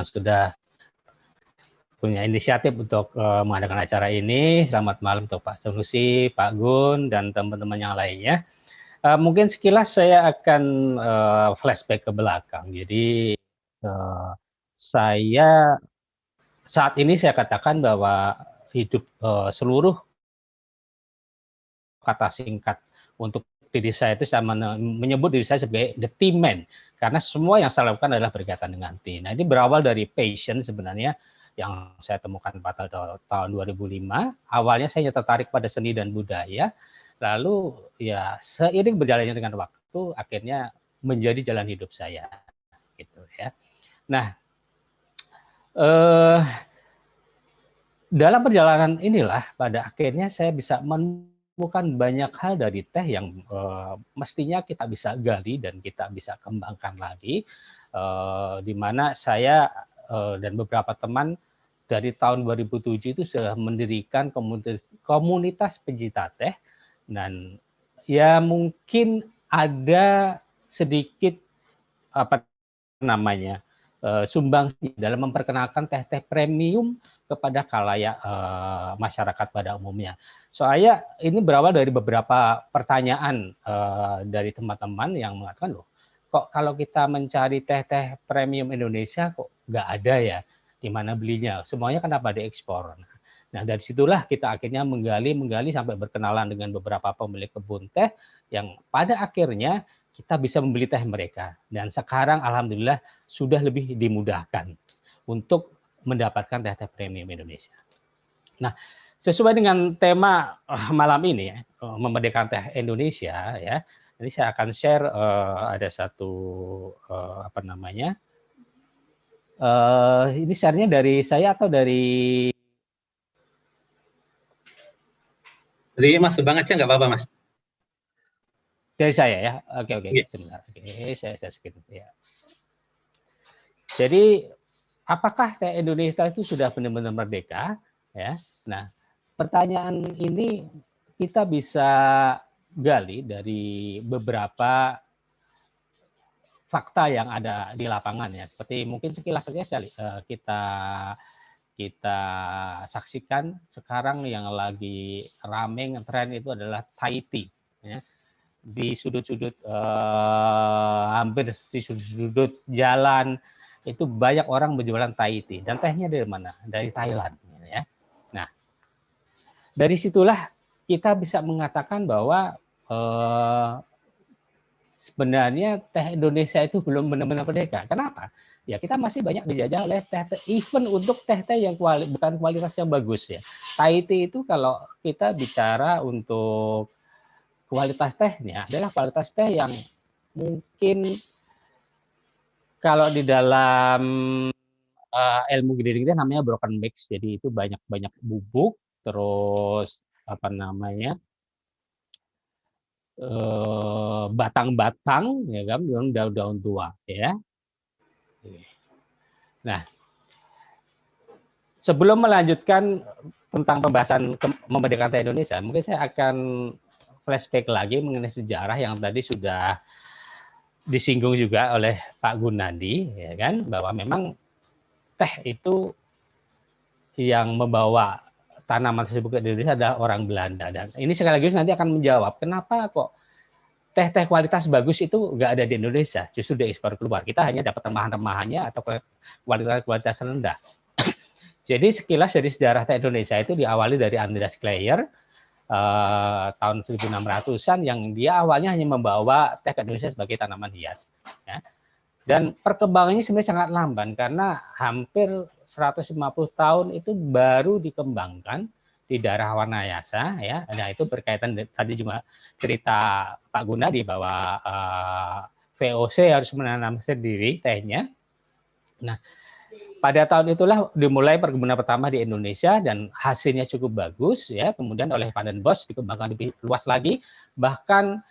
sudah punya inisiatif untuk mengadakan acara ini. Selamat malam untuk Pak Sanusi, Pak Gun, dan teman-teman yang lainnya. Mungkin sekilas saya akan flashback ke belakang. Jadi saya saat ini saya katakan bahwa hidup seluruh kata singkat untuk diri saya itu saya menyebut diri saya sebagai the team man, karena semua yang saya lakukan adalah berkaitan dengan tim. Nah, ini berawal dari passion sebenarnya yang saya temukan pada tahun 2005. Awalnya saya tertarik pada seni dan budaya, lalu ya seiring berjalannya dengan waktu akhirnya menjadi jalan hidup saya, gitu ya. Nah, dalam perjalanan inilah pada akhirnya saya bisa menemukan banyak hal dari teh yang mestinya kita bisa gali dan kita bisa kembangkan lagi, di mana saya dan beberapa teman dari tahun 2007 itu sudah mendirikan komunitas pencinta teh, dan ya mungkin ada sedikit apa namanya sumbangsi dalam memperkenalkan teh-teh premium kepada khalayak masyarakat pada umumnya. Soalnya ini berawal dari beberapa pertanyaan dari teman-teman yang mengatakan, loh, kok kalau kita mencari teh-teh premium Indonesia kok nggak ada ya, di mana belinya? Semuanya kenapa diekspor? Nah, dari situlah kita akhirnya menggali sampai berkenalan dengan beberapa pemilik kebun teh yang pada akhirnya kita bisa membeli teh mereka. Dan sekarang alhamdulillah sudah lebih dimudahkan untuk mendapatkan teh-teh premium Indonesia. Nah, sesuai dengan tema malam ini ya, memerdekakan teh Indonesia ya. Ini saya akan share ada satu apa namanya? Ini share-nya dari saya atau dari Mas Subang aja nggak apa-apa, Mas. Dari saya ya. Oke, Yeah. sebentar. Oke, saya skip ya. Jadi apakah teh Indonesia itu sudah benar-benar merdeka? Ya. Nah, pertanyaan ini kita bisa gali dari beberapa fakta yang ada di lapangan ya. Seperti mungkin sekilas saja kita saksikan sekarang yang lagi rame ngetren itu adalah Thai tea. Ya. Di sudut-sudut hampir di sudut-sudut jalan itu banyak orang berjualan Thai tea, dan tehnya dari mana? Dari Thailand ya. Nah, dari situlah kita bisa mengatakan bahwa sebenarnya teh Indonesia itu belum benar-benar merdeka. Kenapa? Ya kita masih banyak dijajah oleh teh-teh, even untuk teh-teh yang bukan kualitas yang bagus ya. Thai tea itu kalau kita bicara untuk kualitas tehnya adalah kualitas teh yang mungkin kalau di dalam ilmu giling teh namanya broken mix, jadi itu banyak bubuk, terus apa namanya batang-batang ya kan, daun-daun tua ya. Nah, sebelum melanjutkan tentang pembahasan memerdekakan teh Indonesia, mungkin saya akan flashback lagi mengenai sejarah yang tadi sudah disinggung juga oleh Pak Gunadi, ya kan, bahwa memang teh itu yang membawa tanaman tersebut ke Indonesia adalah orang Belanda. Dan ini sekaligus nanti akan menjawab kenapa kok teh-teh kualitas bagus itu nggak ada di Indonesia, justru diekspor keluar. Kita hanya dapat remahan-remahannya atau kualitas rendah. Jadi sekilas dari sejarah teh Indonesia itu diawali dari Andreas Kleyer tahun 1600-an yang dia awalnya hanya membawa teh ke Indonesia sebagai tanaman hias. Ya. Dan perkembangannya sebenarnya sangat lamban karena hampir 150 tahun itu baru dikembangkan di daerah Wanayasa ya. Nah, itu berkaitan tadi juga cerita Pak Gunadi bahwa VOC harus menanam sendiri tehnya. Nah, pada tahun itulah dimulai perkebunan pertama di Indonesia dan hasilnya cukup bagus ya. Kemudian oleh Van den Bosch dikembangkan lebih luas lagi, bahkan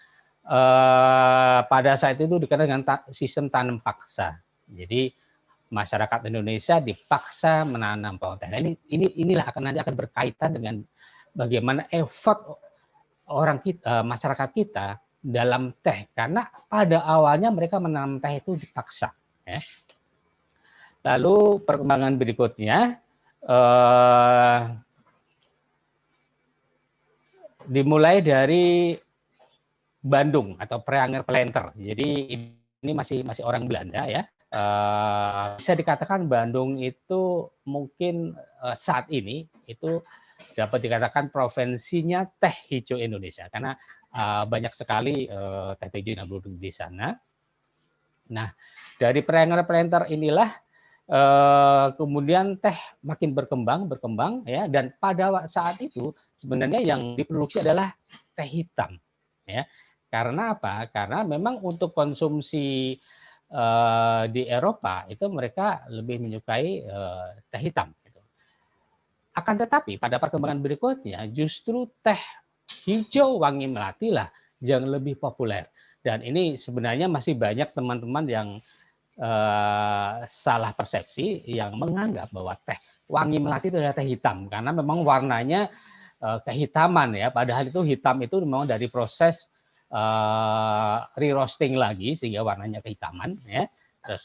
pada saat itu dikenal dengan sistem tanam paksa. Jadi masyarakat Indonesia dipaksa menanam pohon teh. Nah, inilah nanti akan berkaitan dengan bagaimana effort orang kita, masyarakat kita dalam teh, karena pada awalnya mereka menanam teh itu dipaksa. Ya. Lalu perkembangan berikutnya dimulai dari Bandung atau Preanger Plenter. Jadi ini masih orang Belanda ya. Bisa dikatakan Bandung itu mungkin saat ini itu dapat dikatakan provinsinya teh hijau Indonesia karena banyak sekali teh hijau yang produk di sana. Nah, dari Preanger Plenter inilah kemudian teh makin berkembang ya, dan pada saat itu sebenarnya yang diproduksi adalah teh hitam ya. Karena apa? Karena memang untuk konsumsi di Eropa itu mereka lebih menyukai teh hitam. Akan tetapi pada perkembangan berikutnya justru teh hijau wangi melati lah yang lebih populer. Dan ini sebenarnya masih banyak teman-teman yang salah persepsi yang menganggap bahwa teh wangi melati itu adalah teh hitam karena memang warnanya kehitaman ya. Padahal itu hitam itu memang dari proses re-roasting lagi sehingga warnanya kehitaman ya. Terus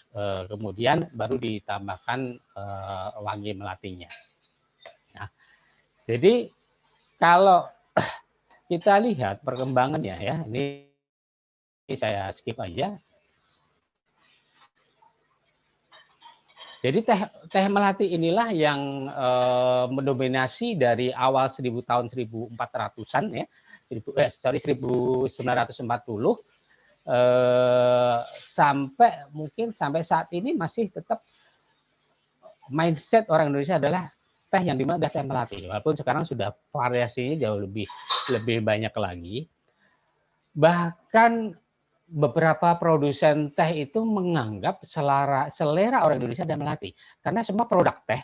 kemudian baru ditambahkan wangi melatinya. Nah, jadi kalau kita lihat perkembangannya ya, ini saya skip aja. Jadi teh melati inilah yang mendominasi dari awal tahun 1400-an ya, 1940 sampai saat ini masih tetap mindset orang Indonesia adalah teh yang dimana adalah teh melati. Walaupun sekarang sudah variasinya jauh lebih banyak lagi. Bahkan beberapa produsen teh itu menganggap selera orang Indonesia dan melati karena semua produk teh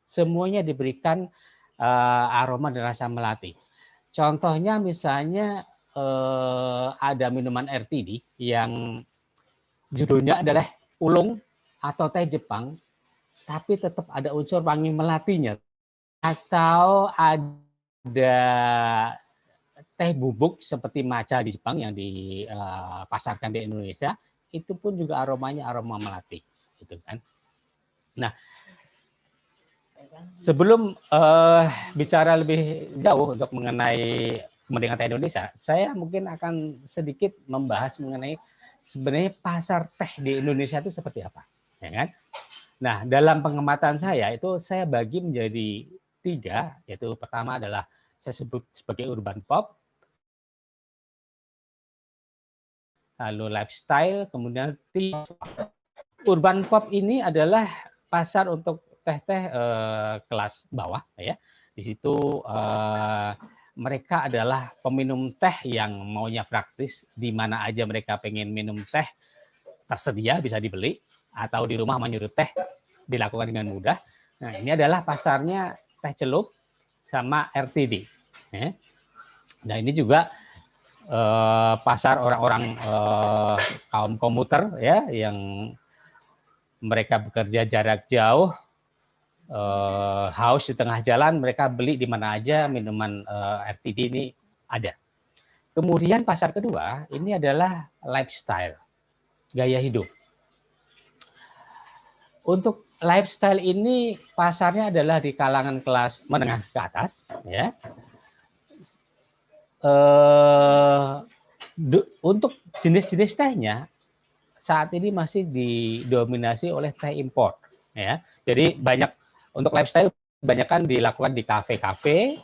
semuanya diberikan aroma dan rasa melati. Contohnya misalnya ada minuman RTD yang judulnya adalah ulung atau teh Jepang, tapi tetap ada unsur wangi melatinya. Atau ada teh bubuk seperti matcha di Jepang yang dipasarkan di Indonesia, itu pun juga aromanya aroma melati, gitu kan. Nah, sebelum bicara lebih jauh untuk mengenai kepentingan teh Indonesia, saya mungkin akan sedikit membahas mengenai sebenarnya pasar teh di Indonesia itu seperti apa, ya kan? Nah, dalam pengamatan saya itu saya bagi menjadi 3, yaitu pertama adalah saya sebut sebagai urban pop, lalu lifestyle, kemudian tea. Urban pop ini adalah pasar untuk teh-teh kelas bawah ya. Di situ mereka adalah peminum teh yang maunya praktis, di mana aja mereka pengen minum teh tersedia bisa dibeli, atau di rumah menyuruh teh dilakukan dengan mudah. Nah, ini adalah pasarnya teh celup sama RTD. Ya. Nah, ini juga pasar orang-orang kaum komuter ya, yang mereka bekerja jarak jauh, haus di tengah jalan, mereka beli di mana aja minuman RTD ini ada. Kemudian pasar kedua ini adalah lifestyle, gaya hidup. Untuk lifestyle ini pasarnya adalah di kalangan kelas menengah ke atas, ya. Untuk jenis-jenis tehnya saat ini masih didominasi oleh teh import, ya. Jadi banyak untuk lifestyle banyak kan dilakukan di kafe-kafe.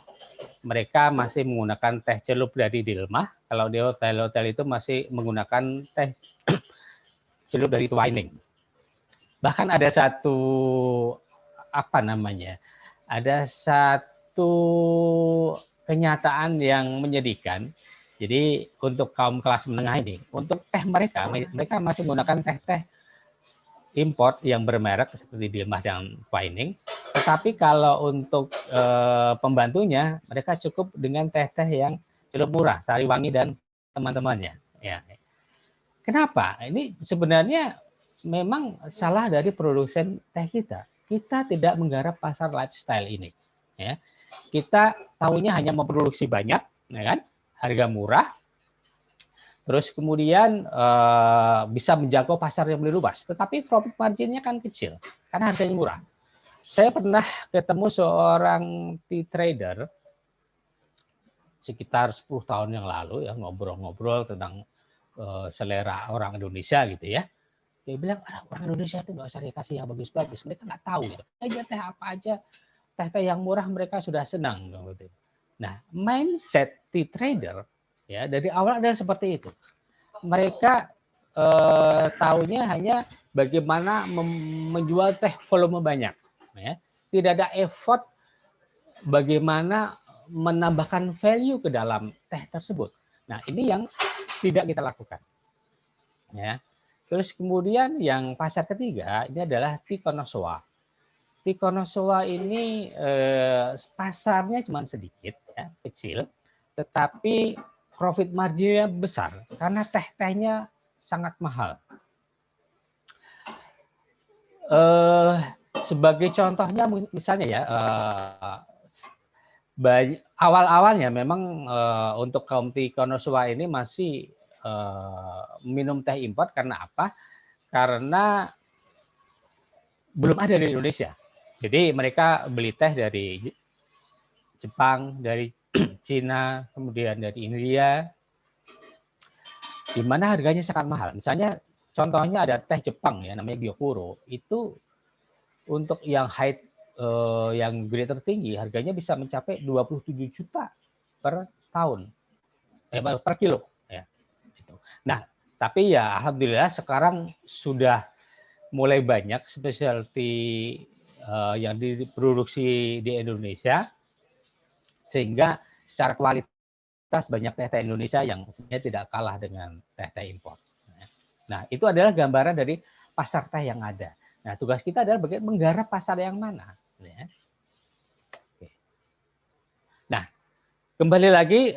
Mereka masih menggunakan teh celup dari Dilmah. Kalau di hotel-hotel itu masih menggunakan teh celup dari Twining. Bahkan ada satu ada satu kenyataan yang menyedihkan. Jadi untuk kaum kelas menengah ini, untuk teh mereka masih menggunakan teh-teh import yang bermerek seperti Dilmah dan Twining. Tetapi kalau untuk pembantunya, mereka cukup dengan teh-teh yang celup murah, Sariwangi dan teman-temannya. Ya. Kenapa? Ini sebenarnya memang salah dari produsen teh kita. Kita tidak menggarap pasar lifestyle ini. Ya. Kita tahunya hanya memproduksi banyak, ya kan? Harga murah. Terus kemudian bisa menjangkau pasar yang lebih luas, tetapi profit marginnya kan kecil karena harganya murah. Saya pernah ketemu seorang tea trader sekitar 10 tahun yang lalu ya, ngobrol-ngobrol tentang selera orang Indonesia gitu ya. Dia bilang, orang Indonesia itu nggak usah dikasih yang bagus-bagus, mereka nggak tahu gitu. Aja teh apa aja, teh-teh yang murah mereka sudah senang gitu. Nah, mindset tea trader ya dari awal adalah seperti itu. Mereka tahunya hanya bagaimana menjual teh volume banyak. Ya. Tidak ada effort bagaimana menambahkan value ke dalam teh tersebut. Nah, ini yang tidak kita lakukan. Ya. Terus kemudian yang pasar ketiga ini adalah tea connoisseur. Tea connoisseur ini pasarnya cuma sedikit, ya, kecil, tetapi profit marginnya besar karena teh-tehnya sangat mahal. Sebagai contohnya misalnya ya, awal-awalnya memang untuk kaum tea connoisseur ini masih minum teh impor karena apa? Karena belum ada di Indonesia. Jadi mereka beli teh dari Jepang, dari Cina, kemudian dari India, di mana harganya sangat mahal. Misalnya contohnya ada teh Jepang ya, namanya Gyokuro. Itu untuk yang high yang grade tertinggi harganya bisa mencapai 27 juta per tahun. Per kilo ya. Nah, tapi ya alhamdulillah sekarang sudah mulai banyak specialty yang diproduksi di Indonesia, sehingga secara kualitas banyak teh-teh Indonesia yang sebenarnya tidak kalah dengan teh-teh impor. Nah, itu adalah gambaran dari pasar teh yang ada. Nah, tugas kita adalah bagaimana menggarap pasar yang mana. Ya. Nah, kembali lagi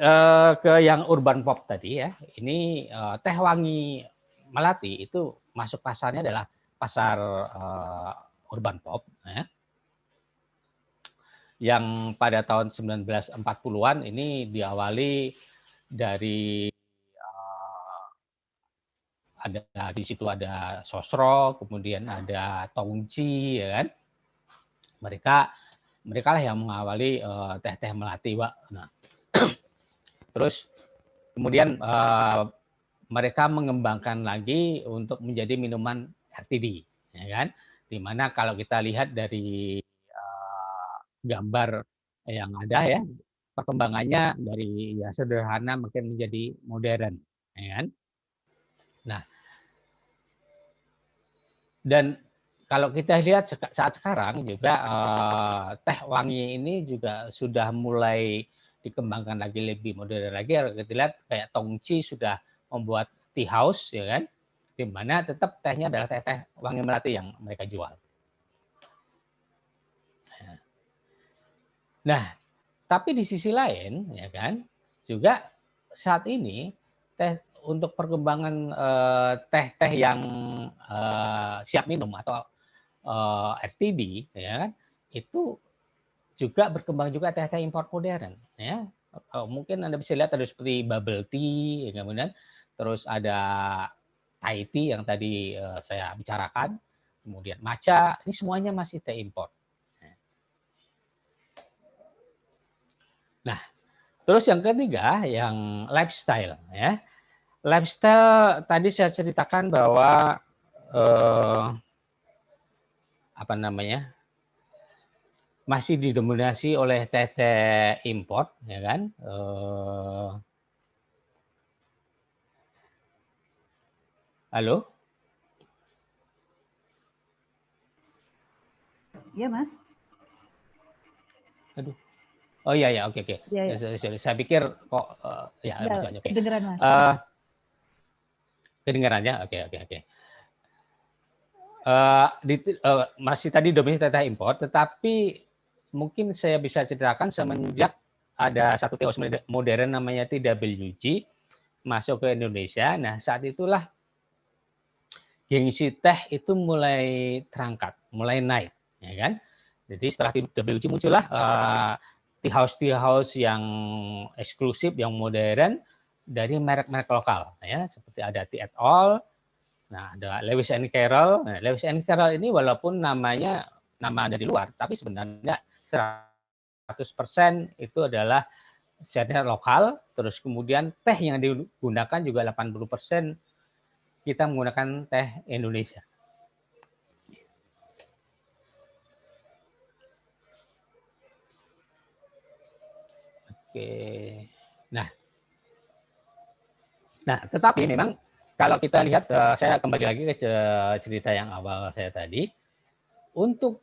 ke yang urban pop tadi ya. Ini teh wangi Melati itu masuk pasarnya adalah pasar urban pop. Ya. Yang pada tahun 1940-an ini diawali dari ada di situ ada Sosro, kemudian ada Tongci, ya kan? Mereka lah yang mengawali teh-teh Melati, Pak. Nah, terus kemudian mereka mengembangkan lagi untuk menjadi minuman RTD, ya kan? Dimana kalau kita lihat dari gambar yang ada ya, perkembangannya dari ya sederhana makin menjadi modern, ya kan? Nah, dan kalau kita lihat saat sekarang juga teh wangi ini juga sudah mulai dikembangkan lagi lebih modern lagi. Kita lihat kayak Tongci sudah membuat tea house, ya kan? Di mana tetap tehnya adalah teh-teh wangi Melati yang mereka jual. Nah, tapi di sisi lain, ya kan, juga saat ini teh untuk perkembangan teh-teh yang siap minum atau RTD, ya kan, itu juga berkembang juga teh-teh impor modern, ya. Mungkin Anda bisa lihat ada seperti bubble tea, ya, kemudian terus ada Thai tea yang tadi saya bicarakan, kemudian matcha, ini semuanya masih teh impor. Nah, terus yang ketiga, yang lifestyle, ya. Lifestyle tadi saya ceritakan bahwa apa namanya, masih didominasi oleh teh-teh import, ya kan? Halo? Iya, Mas. Aduh. Oh iya ya, oke. Ya, ya. Saya pikir kok ya maksudnya oke. Kedengeran, Mas. Kedengarannya, oke. Masih tadi dominasi teh impor, tetapi mungkin saya bisa ceritakan semenjak ada satu tea modern namanya TWG masuk ke Indonesia. Nah, saat itulah gengsi teh itu mulai terangkat, mulai naik, ya kan? Jadi setelah TWG muncullah tea house yang eksklusif, yang modern, dari merek-merek lokal, ya, seperti ada Tea et al. Nah, ada Lewis and Carroll. Nah, Lewis and Carroll ini walaupun namanya nama dari luar, tapi sebenarnya 100% itu adalah share-nya lokal. Terus kemudian teh yang digunakan juga 80% kita menggunakan teh Indonesia. Oke. Nah, tetapi memang kalau kita lihat, saya kembali lagi ke cerita yang awal saya tadi, untuk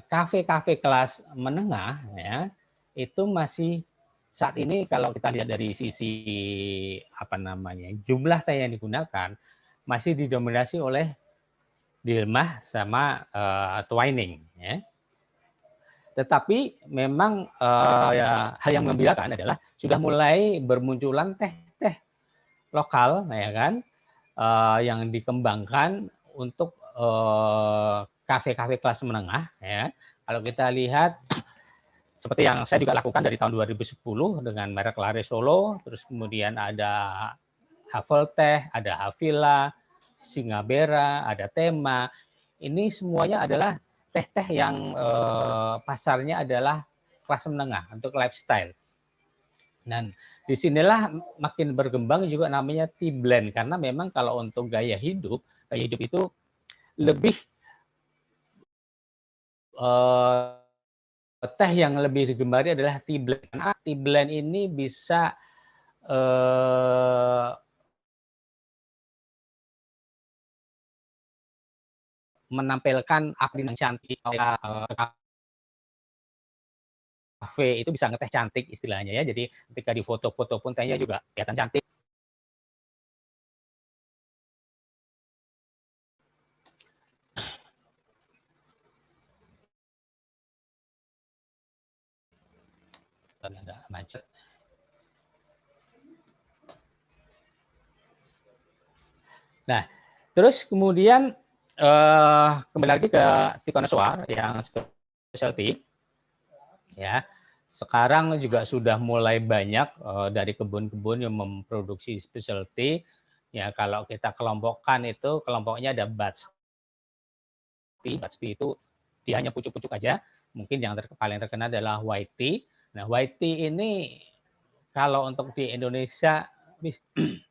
kafe-kafe kelas menengah, ya, itu masih saat ini kalau kita lihat dari sisi apa namanya jumlah teh yang digunakan masih didominasi oleh Dilmah sama Twining, ya. Tetapi memang ya, hal yang membedakan adalah sudah mulai bermunculan teh-teh lokal, ya kan, yang dikembangkan untuk kafe-kafe kelas menengah, ya. Kalau kita lihat seperti yang saya juga lakukan dari tahun 2010 dengan merek Lare Solo, terus kemudian ada Havel Teh, ada Havila, Singabera, ada Tema. Ini semuanya adalah teh-teh yang pasarnya adalah kelas menengah untuk lifestyle. Dan disinilah makin berkembang juga namanya tea blend, karena memang kalau untuk gaya hidup itu lebih teh yang lebih digemari adalah tea blend. Karena tea blend ini bisa menampilkan apa yang cantik, kafe itu bisa ngeteh cantik istilahnya, ya. Jadi ketika di foto-foto pun tehnya juga kelihatan cantik. Ada macet. Nah, terus kemudian kembali lagi ke tea connoisseur yang specialty, ya. Sekarang juga sudah mulai banyak dari kebun-kebun yang memproduksi specialty. Ya, kalau kita kelompokkan itu kelompoknya ada Batch Tea. Batch Tea itu dia hanya pucuk-pucuk aja. Mungkin yang paling terkenal adalah White Tea. Nah, White Tea ini kalau untuk di Indonesia,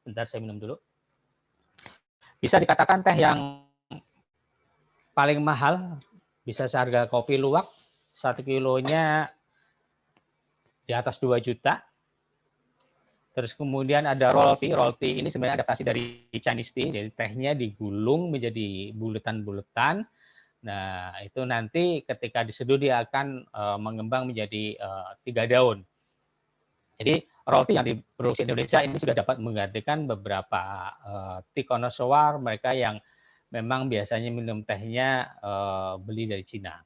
bentar saya minum dulu. Bisa dikatakan teh yang paling mahal, bisa seharga kopi luwak, 1 kilonya di atas 2 juta. Terus kemudian ada roll tea. Roll tea ini sebenarnya adaptasi dari Chinese tea, jadi tehnya digulung menjadi buletan-buletan. Nah, itu nanti ketika diseduh dia akan mengembang menjadi 3 daun. Jadi roll tea yang diproduksi Indonesia ini sudah dapat menggantikan beberapa tea connoisseur mereka yang memang biasanya minum tehnya beli dari Cina.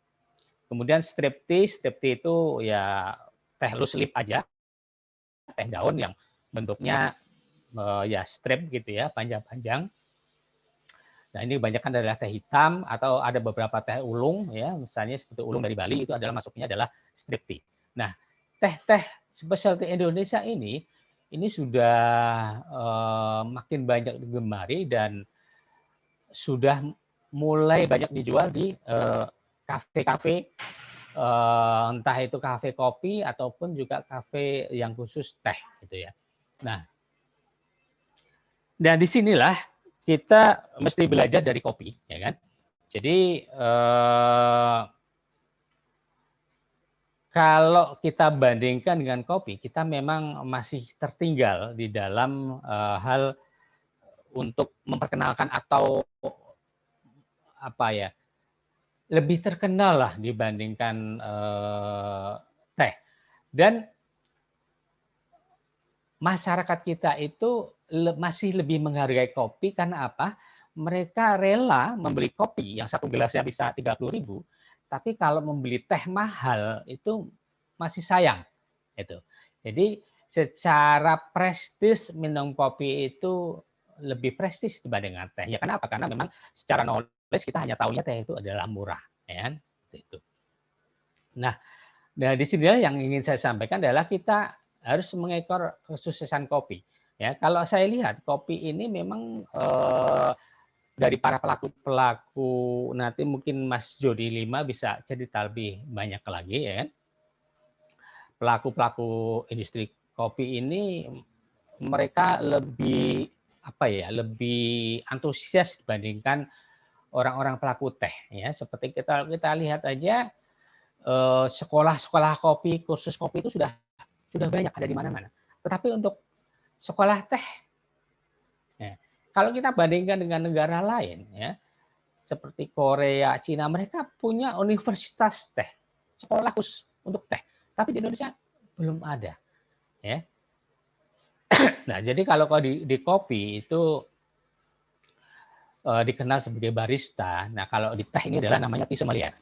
Kemudian strip tea itu ya teh loose leaf aja, teh daun yang bentuknya ya strip gitu ya, panjang-panjang. Nah, ini kebanyakan adalah teh hitam atau ada beberapa teh ulung ya, misalnya seperti ulung dari Bali itu adalah masuknya adalah strip tea. Nah, teh-teh specialty Indonesia ini sudah makin banyak digemari dan sudah mulai banyak dijual di kafe-kafe, entah itu kafe kopi ataupun juga kafe yang khusus teh gitu ya. Nah, dan disinilah kita mesti belajar dari kopi, ya kan? Jadi kalau kita bandingkan dengan kopi, kita memang masih tertinggal di dalam hal untuk memperkenalkan atau apa ya, lebih terkenal lah dibandingkan teh. Dan masyarakat kita itu masih lebih menghargai kopi karena apa? Mereka rela membeli kopi yang 1 gelasnya bisa 30.000, tapi kalau membeli teh mahal itu masih sayang itu. Jadi secara prestis minum kopi itu lebih prestis dibandingkan teh. Ya kenapa? Karena memang secara knowledge kita hanya tahunya teh itu adalah murah, ya kan? Itu. Nah, di sini yang ingin saya sampaikan adalah kita harus mengekor kesuksesan kopi. Ya, kalau saya lihat kopi ini memang dari para pelaku nanti mungkin Mas Jody Lima bisa cerita lebih banyak lagi ya kan. Pelaku-pelaku industri kopi ini mereka lebih apa ya, lebih antusias dibandingkan orang-orang pelaku teh ya. Seperti kita kita lihat aja sekolah-sekolah kopi, kursus kopi itu sudah banyak ada di mana-mana. Tetapi untuk sekolah teh ya, kalau kita bandingkan dengan negara lain ya, seperti Korea, Cina, mereka punya universitas teh, sekolah khusus untuk teh. Tapi di Indonesia belum ada ya. Nah, jadi kalau di kopi itu dikenal sebagai barista. Nah, kalau di teh ini adalah namanya tea sommelier.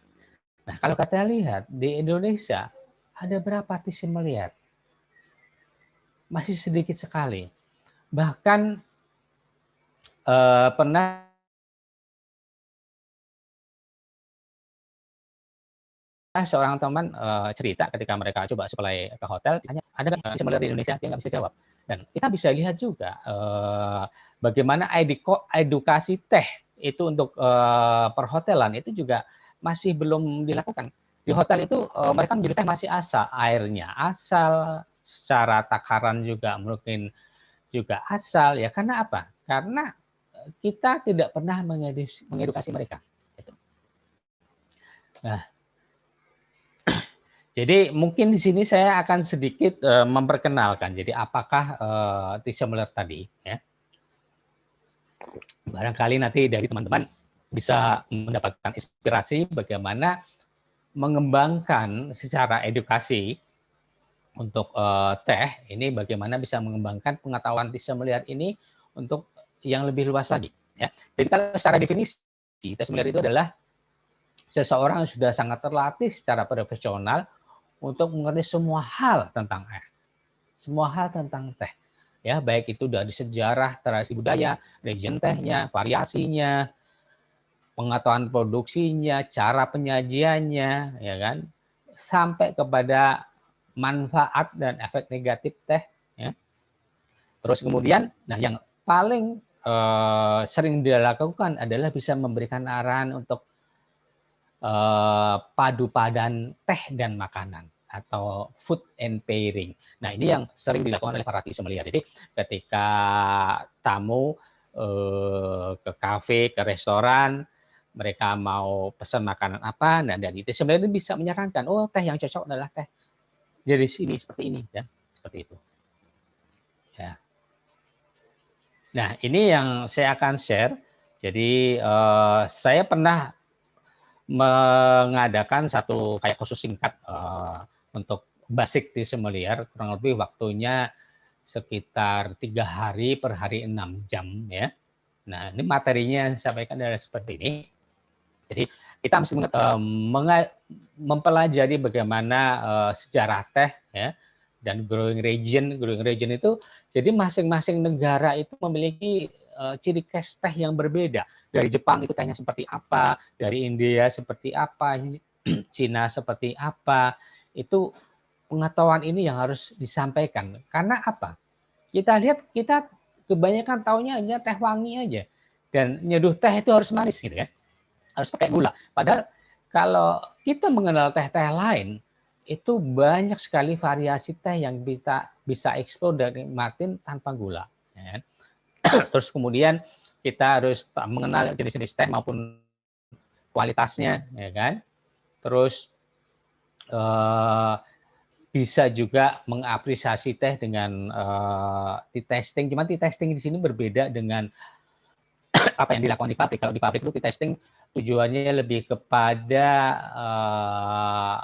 Nah, kalau kita lihat di Indonesia ada berapa tea sommelier? Masih sedikit sekali. Bahkan pernah seorang teman cerita ketika mereka coba supply ke hotel, tanya, ada nggak tea sommelier di Indonesia? Dia nggak bisa jawab. Dan kita bisa lihat juga bagaimana edukasi teh itu untuk perhotelan itu juga masih belum dilakukan. Di hotel itu mereka menjual teh masih asal, airnya asal, secara takaran juga mungkin juga asal ya. Karena apa? Karena kita tidak pernah mengedukasi mereka. Nah, jadi mungkin di sini saya akan sedikit memperkenalkan. Jadi apakah tea sommelier tadi? Ya. Barangkali nanti dari teman-teman bisa mendapatkan inspirasi bagaimana mengembangkan secara edukasi untuk teh ini, bagaimana bisa mengembangkan pengetahuan tea sommelier ini untuk yang lebih luas lagi. Ya. Jadi kalau secara definisi tea sommelier itu adalah seseorang yang sudah sangat terlatih secara profesional untuk mengerti semua hal tentang teh, semua hal tentang teh. Ya, baik itu dari sejarah, tradisi budaya, region tehnya, variasinya, pengetahuan produksinya, cara penyajiannya, ya kan, sampai kepada manfaat dan efek negatif teh. Ya. Terus kemudian, nah yang paling sering dilakukan adalah bisa memberikan arahan untuk padu padan teh dan makanan atau food and pairing. Nah, ini yang sering dilakukan oleh para tea sommelier. Jadi, ketika tamu ke kafe, ke restoran, mereka mau pesan makanan apa, nah dari tea sommelier itu bisa menyarankan, oh teh yang cocok adalah teh dari sini seperti ini, dan seperti itu. Ya. Nah, ini yang saya akan share. Jadi, saya pernah mengadakan satu kayak kursus singkat untuk basic tea sommelier, kurang lebih waktunya sekitar 3 hari per hari 6 jam ya. Nah, ini materinya saya sampaikan adalah seperti ini. Jadi kita mesti mempelajari bagaimana sejarah teh ya, dan growing region. Growing region itu jadi masing-masing negara itu memiliki ciri khas teh yang berbeda. Dari Jepang itu tehnya seperti apa, dari India seperti apa, Cina seperti apa. Itu pengetahuan ini yang harus disampaikan. Karena apa? Kita lihat kita kebanyakan taunya hanya teh wangi aja. Dan nyeduh teh itu harus manis gitu ya. Harus pakai gula. Padahal kalau kita mengenal teh-teh lain, itu banyak sekali variasi teh yang bisa eksplor dan nikmatin tanpa gula. Ya. Terus kemudian kita harus mengenal jenis-jenis teh maupun kualitasnya, ya kan. Terus bisa juga mengapresiasi teh dengan tea testing. Cuman tea testing di sini berbeda dengan apa yang dilakukan di pabrik. Kalau di pabrik itu tea testing tujuannya lebih kepada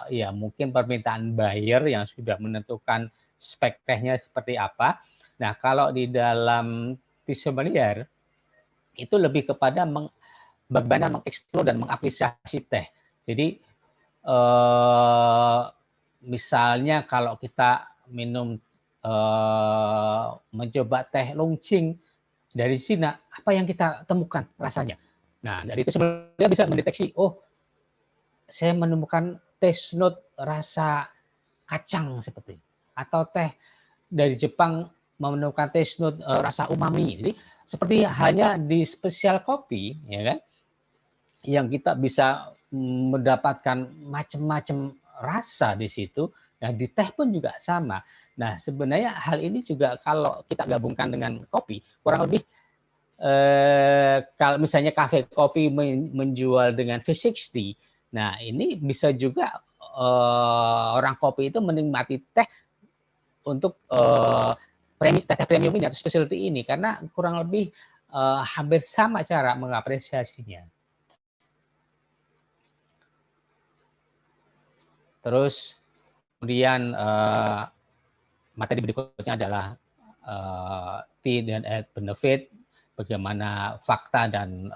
ya mungkin permintaan buyer yang sudah menentukan spek tehnya seperti apa. Nah, kalau di dalam tea sommelier itu lebih kepada bagaimana mengeksplor dan mengapresiasi teh. Jadi misalnya kalau kita minum mencoba teh Longqing dari Cina, apa yang kita temukan rasanya? Nah, dari itu sebenarnya bisa mendeteksi, oh, saya menemukan taste note rasa kacang seperti, atau teh dari Jepang menemukan taste note rasa umami. Jadi seperti hanya di spesial kopi, ya kan, yang kita bisa mendapatkan macam-macam rasa di situ. Nah, di teh pun juga sama. Nah, sebenarnya hal ini juga kalau kita gabungkan dengan kopi, kurang lebih kalau misalnya kafe kopi menjual dengan V60, nah ini bisa juga orang kopi itu menikmati teh untuk teh premium ini atau specialty ini karena kurang lebih hampir sama cara mengapresiasinya. Terus kemudian materi berikutnya adalah tea dan benefit, bagaimana fakta dan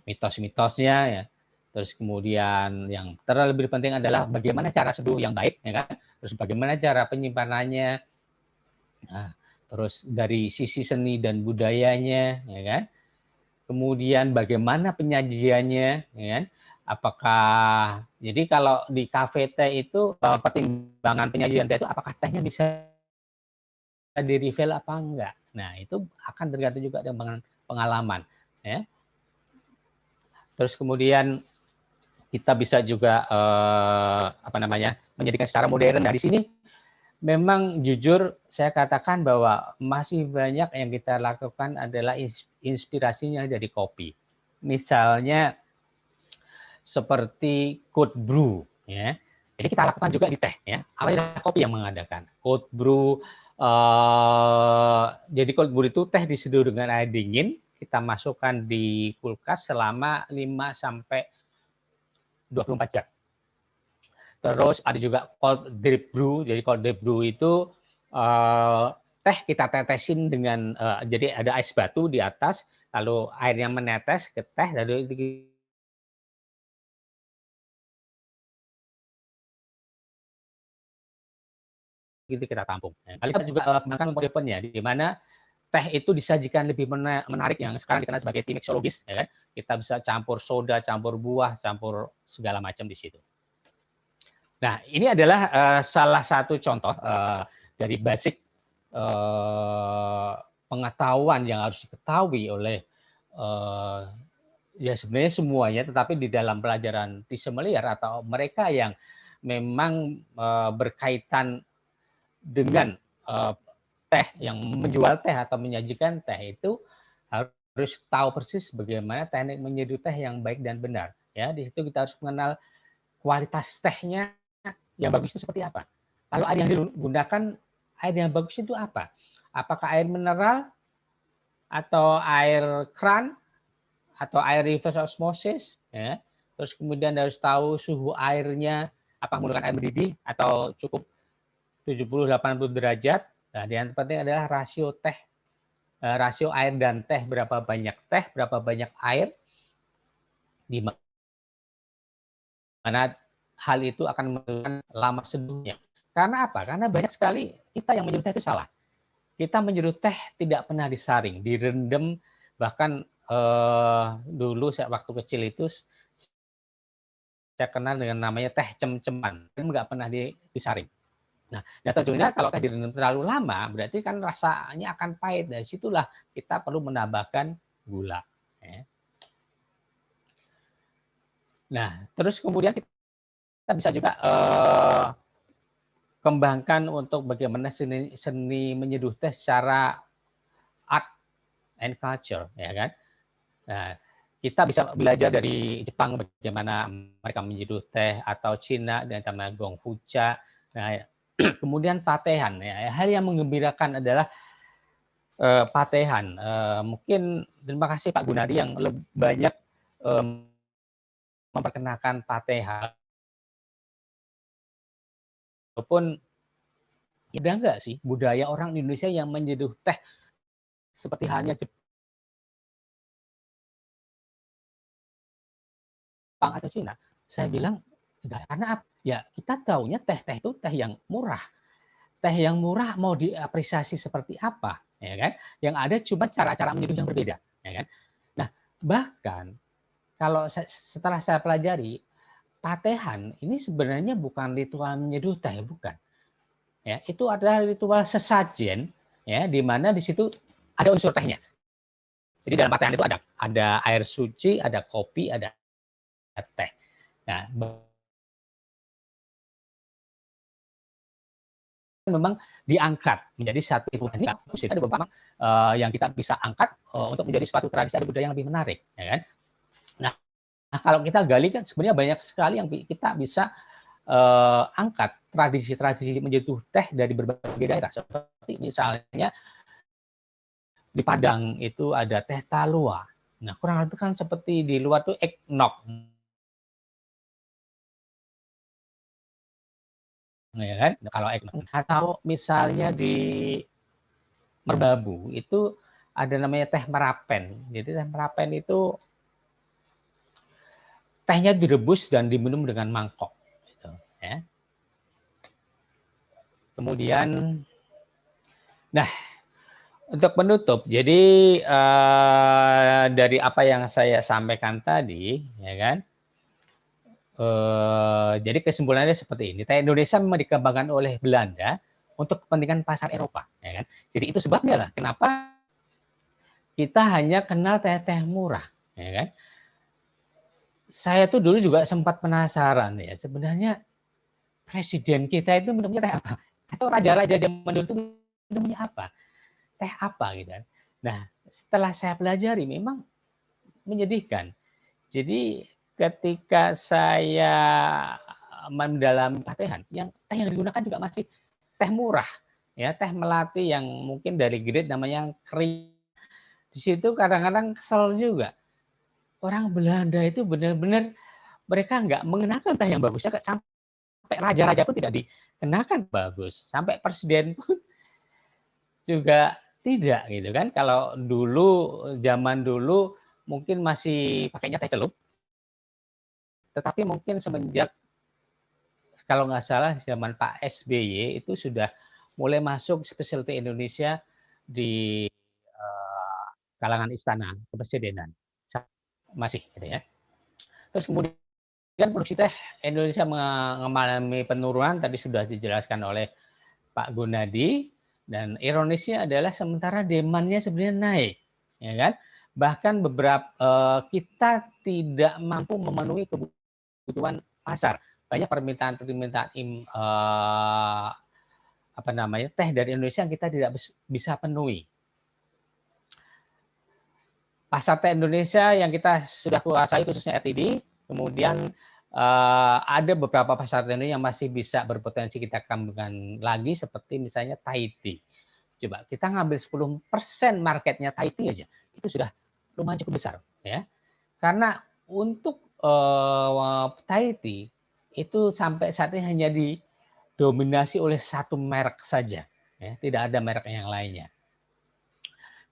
mitos-mitosnya ya. Terus kemudian yang terlebih penting adalah bagaimana cara seduh yang baik, ya kan? Terus bagaimana cara penyimpanannya. Nah, terus dari sisi seni dan budayanya, ya kan? Kemudian bagaimana penyajiannya, ya kan? Apakah jadi kalau di kafe teh itu pertimbangan penyajian teh itu apakah tehnya bisa di refill apa enggak? Nah, itu akan tergantung juga dengan pengalaman, ya. Terus kemudian kita bisa juga menjadikan secara modern. Nah, di sini memang jujur saya katakan bahwa masih banyak yang kita lakukan adalah inspirasinya dari kopi. Misalnya seperti cold brew, ya. Jadi kita lakukan juga di teh, ya. Awalnya kopi yang mengadakan cold brew. Jadi cold brew itu teh diseduh dengan air dingin, kita masukkan di kulkas selama 5 sampai 24 jam. Terus ada juga cold drip brew. Jadi cold drip brew itu teh kita tetesin dengan jadi ada es batu di atas, lalu airnya menetes ke teh, lalu gitu kita tampung. Nah, kita juga kembangkan modernnya, di mana teh itu disajikan lebih menarik yang sekarang dikenal sebagai tea mixologis, ya kan? Kita bisa campur soda, campur buah, campur segala macam di situ. Nah, ini adalah salah satu contoh dari basic pengetahuan yang harus diketahui oleh ya sebenarnya semuanya, tetapi di dalam pelajaran tea sommelier atau mereka yang memang berkaitan dengan teh, yang menjual teh atau menyajikan teh itu harus tahu persis bagaimana teknik menyeduh teh yang baik dan benar. Ya, di situ kita harus mengenal kualitas tehnya yang bagus itu seperti apa. Kalau air yang digunakan, air yang bagus itu apa? Apakah air mineral atau air kran atau air reverse osmosis, ya. Terus kemudian harus tahu suhu airnya, apa menggunakan air mendidih atau cukup 70-80 derajat. Nah, yang penting adalah rasio teh, rasio air dan teh, berapa banyak teh, berapa banyak air, di mana hal itu akan menentukan lama seduhnya. Karena apa? Karena banyak sekali kita yang menyeduh teh itu salah. Kita menyeduh teh tidak pernah disaring, direndam, bahkan dulu saya waktu kecil itu saya kenal dengan namanya teh cem-ceman, nggak pernah disaring. Nah, dan tentunya kalau teh direndam terlalu lama, berarti kan rasanya akan pahit. Dari situlah kita perlu menambahkan gula. Ya. Nah, terus kemudian kita bisa juga kembangkan untuk bagaimana seni menyeduh teh secara art and culture, ya kan? Nah, kita bisa belajar dari Jepang bagaimana mereka menyeduh teh, atau Cina dengan nama gongfucha. Nah, kemudian patehan, ya. Hal yang menggembirakan adalah patehan. Mungkin terima kasih Pak Gunadi yang banyak memperkenalkan patehan. Walaupun ada nggak sih budaya orang Indonesia yang menyeduh teh seperti halnya Jepang atau Cina? Saya bilang enggak, karena ya kita taunya teh-teh itu teh yang murah. Teh yang murah mau diapresiasi seperti apa, ya kan? Yang ada cuma cara-cara menyeduh yang berbeda, ya kan? Nah, bahkan kalau setelah saya pelajari, patehan ini sebenarnya bukan ritual menyeduh teh, bukan. ya, itu adalah ritual sesajen, ya, di mana di situ ada unsur tehnya. Jadi dalam patehan itu ada air suci, ada kopi, ada teh. Nah, memang diangkat menjadi satu ini ada beberapa yang kita bisa angkat untuk menjadi suatu tradisi atau budaya yang lebih menarik, ya kan? Nah, kalau kita gali kan sebenarnya banyak sekali yang kita bisa angkat tradisi-tradisi menyeduh teh dari berbagai daerah. Seperti misalnya di Padang itu ada teh talua. Nah, kurang lebih kan seperti di luar tuh eggnog. Ya kan? Kalau eggnog. Atau misalnya di Merbabu itu ada namanya teh merapen. Jadi teh merapen itu tehnya direbus dan diminum dengan mangkok. Gitu, ya. Kemudian, nah untuk penutup, jadi dari apa yang saya sampaikan tadi, ya kan? Jadi kesimpulannya seperti ini. Teh Indonesia memang dikembangkan oleh Belanda untuk kepentingan pasar Eropa, ya kan? Jadi itu sebabnya lah kenapa kita hanya kenal teh-teh murah, ya kan? Saya tuh dulu juga sempat penasaran ya, sebenarnya presiden kita itu minumnya teh apa? Atau raja-raja zaman dulu itu minumnya apa? Teh apa gitu kan. Nah, setelah saya pelajari memang menyedihkan. Jadi ketika saya mendalami patehan, yang teh yang digunakan juga masih teh murah, ya teh melati yang mungkin dari grade namanya kering. Di situ kadang-kadang kesel juga. Orang Belanda itu benar-benar mereka nggak mengenalkan teh yang bagus. Sampai raja-raja pun tidak dikenakan bagus. Sampai presiden pun juga tidak gitu kan. Kalau dulu zaman dulu mungkin masih pakainya teh celup, tetapi mungkin semenjak kalau nggak salah zaman Pak SBY itu sudah mulai masuk specialty Indonesia di kalangan istana kepresidenan masih gitu ya. Terus kemudian produksi teh Indonesia mengalami penurunan tadi sudah dijelaskan oleh Pak Gunadi, dan ironisnya adalah sementara demandnya sebenarnya naik, ya kan? Bahkan beberapa kita tidak mampu memenuhi kebutuhan pasar. Banyak permintaan apa namanya teh dari Indonesia yang kita tidak bisa penuhi. Pasar teh Indonesia yang kita sudah kuasai khususnya RTD, kemudian ada beberapa pasar teh yang masih bisa berpotensi kita kembangkan lagi seperti misalnya Thai tea. Coba kita ngambil 10% marketnya Thai tea aja, itu sudah lumayan cukup besar ya. Karena untuk Thai tea itu sampai saat ini hanya didominasi oleh satu merek saja, ya, tidak ada merek yang lainnya.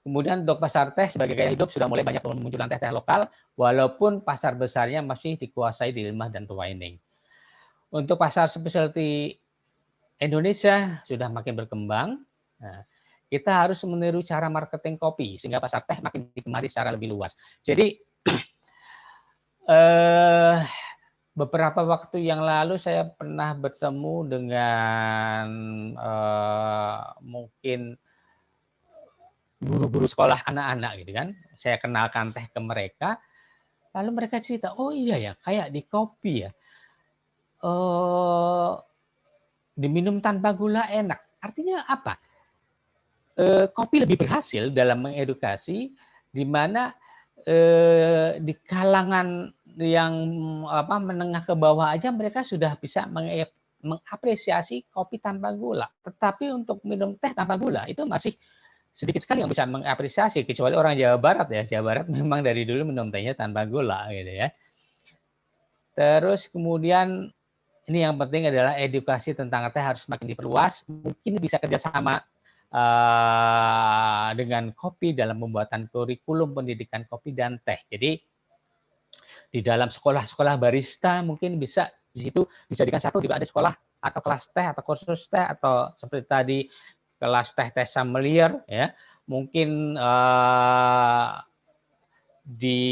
Kemudian untuk pasar teh sebagai gaya hidup sudah mulai banyak munculan teh-teh lokal, walaupun pasar besarnya masih dikuasai di Lembah dan Twining. Untuk pasar specialty Indonesia sudah makin berkembang. Nah, kita harus meniru cara marketing kopi sehingga pasar teh makin digemari secara lebih luas. Jadi beberapa waktu yang lalu saya pernah bertemu dengan mungkin guru-guru sekolah anak-anak gitu kan. Saya kenalkan teh ke mereka, lalu mereka cerita, oh iya ya, kayak di kopi ya, diminum tanpa gula enak. Artinya apa? Kopi lebih berhasil dalam mengedukasi, di mana di kalangan yang menengah ke bawah aja mereka sudah bisa mengapresiasi kopi tanpa gula. Tetapi untuk minum teh tanpa gula itu masih sedikit sekali yang bisa mengapresiasi, kecuali orang Jawa Barat ya. Jawa Barat memang dari dulu minum tehnya tanpa gula gitu ya. Terus kemudian ini yang penting adalah edukasi tentang teh harus semakin diperluas. Mungkin bisa kerjasama dengan kopi dalam pembuatan kurikulum pendidikan kopi dan teh. Jadi di dalam sekolah-sekolah barista mungkin bisa di situ dijadikan satu juga ada sekolah atau kelas teh atau kursus teh atau seperti tadi kelas teh sommelier ya. Mungkin di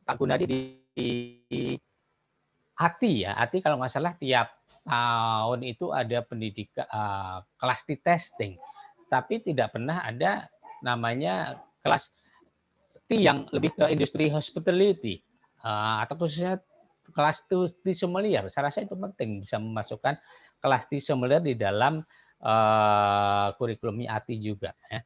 Pak Gunadi di Ati ya, Ati kalau nggak salah tiap tahun itu ada pendidikan kelas tea testing, tapi tidak pernah ada namanya kelas tea yang lebih ke industri hospitality atau khususnya kelas tea sommelier. Saya rasa itu penting bisa memasukkan kelas tea sommelier di dalam kurikulum IATI juga. Ya.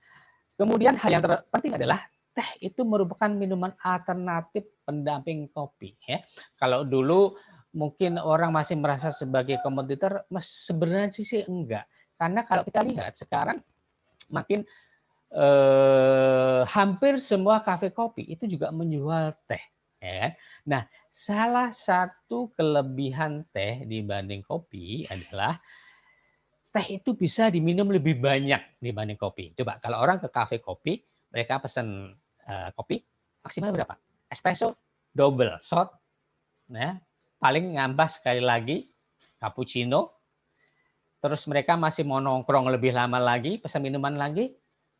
Kemudian hal yang terpenting adalah teh itu merupakan minuman alternatif pendamping kopi. Ya. Kalau dulu mungkin orang masih merasa sebagai kompetitor, sebenarnya sih enggak. Karena kalau kita lihat sekarang makin hampir semua kafe kopi itu juga menjual teh. Ya. Nah, salah satu kelebihan teh dibanding kopi adalah teh itu bisa diminum lebih banyak dibanding kopi. Coba kalau orang ke kafe kopi, mereka pesen kopi maksimal berapa? Espresso double shot, ya. Paling nambah sekali lagi cappuccino. Terus mereka masih mau nongkrong lebih lama lagi, pesan minuman lagi,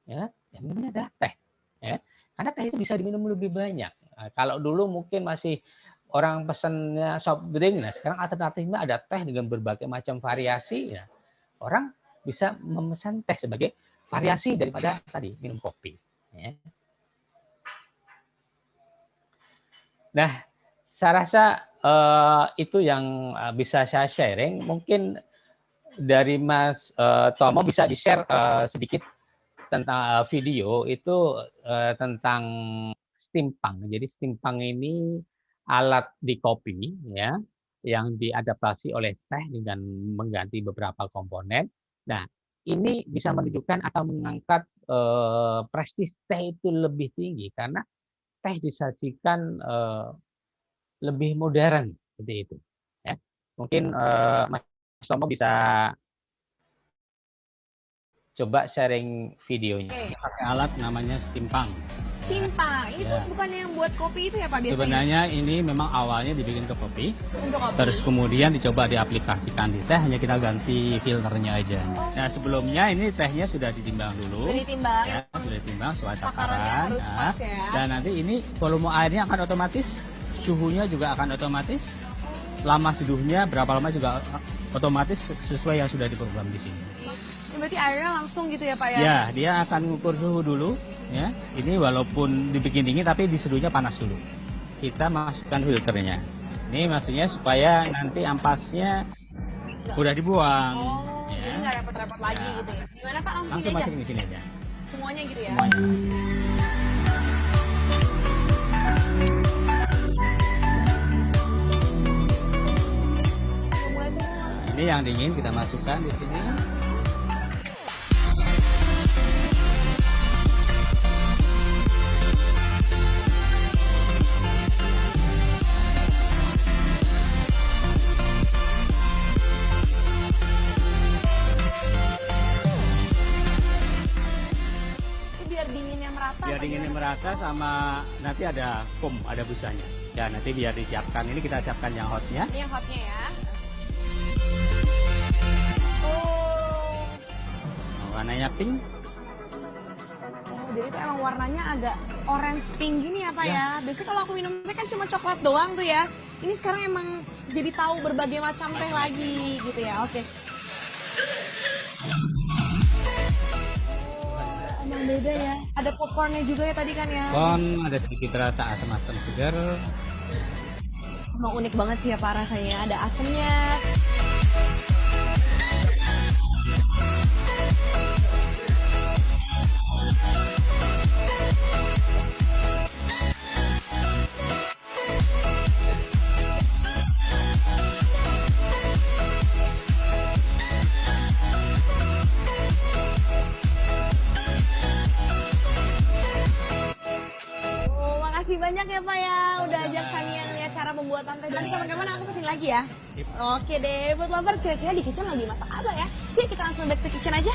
ya, yang minumnya adalah teh. Ya. Karena teh itu bisa diminum lebih banyak. Nah, kalau dulu mungkin masih orang pesannya soft drink, nah sekarang alternatifnya ada teh dengan berbagai macam variasi. Ya. Orang bisa memesan teh sebagai variasi daripada tadi minum kopi. Ya. Nah, saya rasa itu yang bisa saya sharing. Mungkin dari Mas Tomo bisa di-share sedikit tentang video itu tentang stimpang. Jadi stimpang ini alat di kopi ya yang diadaptasi oleh teh dengan mengganti beberapa komponen. Nah, ini bisa menunjukkan atau mengangkat prestis teh itu lebih tinggi karena teh disajikan lebih modern seperti itu. Ya. Mungkin Mas Tomo bisa coba sharing videonya. Oke. Pakai alat namanya stimpang. Stimpang, ini tuh bukan yang buat kopi itu ya Pak biasanya? Sebenarnya ini memang awalnya dibikin ke kopi, Untuk kopi. terus kemudian dicoba diaplikasikan di teh, hanya kita ganti filternya aja. Nah sebelumnya ini tehnya sudah ditimbang dulu, Sudah ditimbang. ya, sudah ditimbang sesuai Takarannya takaran. harus pas ya. Dan nanti ini volume airnya akan otomatis, suhunya juga akan otomatis, lama seduhnya berapa lama juga otomatis sesuai yang sudah diprogram di sini. Ini berarti airnya langsung gitu ya Pak ya? Ya, dia akan mengukur suhu dulu. Ya, ini walaupun dibikin dingin tapi diseduhnya panas dulu. Kita masukkan filternya. Ini maksudnya supaya nanti ampasnya udah dibuang. Oh, Ya. jadi nggak repot-repot lagi Ya. gitu ya? Gimana Pak langsung, Langsung aja? masukin di sini aja. Semuanya gitu ya? Semuanya. Ini yang dingin kita masukkan di sini. Ini biar dinginnya merata. Biar apa dinginnya gimana? merata sama nanti ada foam, ada busanya. Ya nanti biar disiapkan. Ini kita siapkan yang hotnya. Ini yang hotnya ya. Oh, Warnanya pink. oh jadi itu emang warnanya agak orange pink gini ya Pak Ya. ya? Biasanya kalau aku minum teh kan cuma coklat doang tuh ya. Ini sekarang emang jadi tahu berbagai macam teh lagi gitu ya. Oke. Oh, emang beda ya. Ada popcornnya juga ya tadi kan ya. Ada sedikit rasa asam-asam segar. Emang unik banget sih ya Pak rasanya. Ada asemnya. Oh, makasih banyak ya Pak ya. Udah ajak Sania lihat cara pembuatan teh. Nanti kapan-kapan aku kesini lagi ya. Oke deh, buat lovers kira-kira di kitchen lagi masak apa ya? Yuk kita langsung back to kitchen aja.